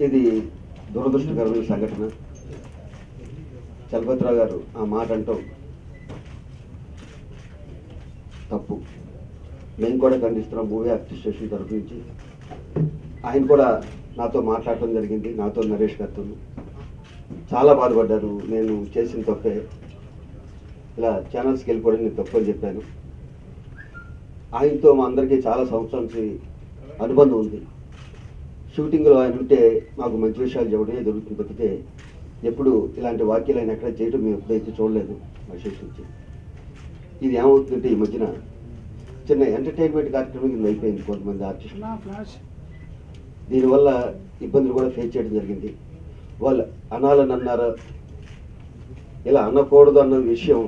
ఇది దురదృష్టకరమైన సంఘటన. చలపతిరావు గారు ఆ మాట అంటాం తప్పు. మేము కూడా ఖండిస్తున్నాం మూవీ అడ్మినిస్ట్రేషన్ తరఫు నుంచి. ఆయన కూడా నాతో మాట్లాడటం జరిగింది, నాతో నరేష్ గారితో. చాలా బాధపడ్డారు. నేను చేసిన తప్పే, ఇలా ఛానల్స్కి వెళ్ళిపోవడం నేను తప్పు అని చెప్పాను. ఆయనతో మా అందరికీ చాలా సంవత్సరాల నుంచి అనుబంధం ఉంది. షూటింగ్లో ఆయన ఉంటే మాకు మంచి విషయాలు చెప్పడమే జరుగుతుంది తప్పితే ఎప్పుడు ఇలాంటి వాక్యాలు ఆయన ఎక్కడ చేయడం మేము ఎప్పుడైతే చూడలేదు అశేష్ నుంచి. ఇది ఏమవుతుందంటే ఈ మధ్యన చిన్న ఎంటర్టైన్మెంట్ కార్యక్రమం కింద అయిపోయింది కొంతమంది ఆర్టిస్టులు. దీనివల్ల ఇబ్బందులు కూడా ఫేస్ చేయడం జరిగింది. వాళ్ళు అనాలని అన్నారా, ఇలా అనకూడదు అన్న విషయం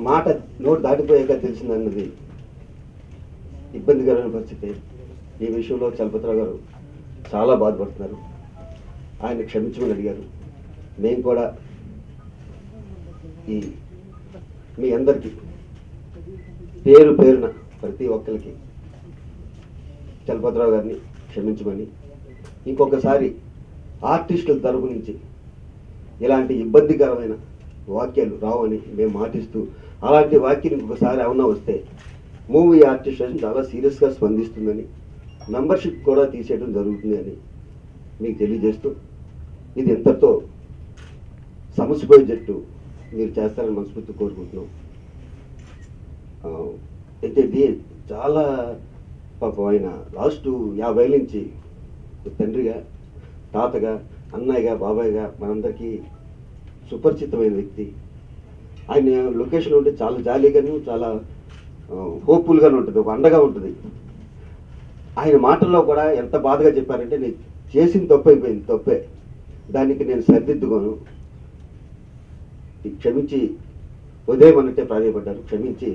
మాట నోటు దాటిపోయాక తెలిసిందన్నది ఇబ్బందికరమైన పరిస్థితి. ఈ విషయంలో చలపతిరావు గారు చాలా బాధపడుతున్నారు. ఆయన క్షమించమని అడిగారు. మేము కూడా ఈ మీ అందరికీ పేరు పేరున ప్రతి ఒక్కరికి చలపతిరావు గారిని క్షమించమని, ఇంకొకసారి ఆర్టిస్టుల తరపు నుంచి ఇలాంటి ఇబ్బందికరమైన వాక్యాలు రావని మేము మాటిస్తూ, అలాంటి వాక్యం ఇంకొకసారి ఏమన్నా వస్తే మూవీ అడ్మినిస్ట్రేషన్ చాలా సీరియస్గా స్పందిస్తుందని, మెంబర్షిప్ కూడా తీసేయడం జరుగుతుంది అని మీకు తెలియజేస్తూ, ఇది ఎంతతో సమస్యపోయే జట్టు మీరు చేస్తారని మనస్ఫూర్తి కోరుకుంటున్నాం. అయితే చాలా పాపం ఆయన లాస్ట్ 50 ఏళ్ళ నుంచి తండ్రిగా, తాతగా, అన్నయ్యగా, బాబాయ్గా మనందరికీ సుపరిచితమైన వ్యక్తి. ఆయన లొకేషన్ ఉంటే చాలా జాలీగాను, చాలా హోప్ఫుల్గానే ఉంటుంది, ఒక అండగా ఉంటుంది. ఆయన మాటల్లో కూడా ఎంత బాధగా చెప్పారంటే, నేను చేసిన తప్పు అయిపోయింది, తప్పే, దానికి నేను సరిదిద్దుకోను, క్షమించి వదిలేయమన్నట్టే ప్రాధాయపడ్డారు. క్షమించి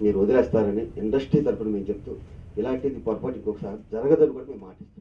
మీరు వదిలేస్తారని ఇండస్ట్రీ తరఫున మేము చెప్తూ, ఇలాంటిది పొరపాటు ఇంకొకసారి జరగదని కూడా మేము మాటిస్తాం.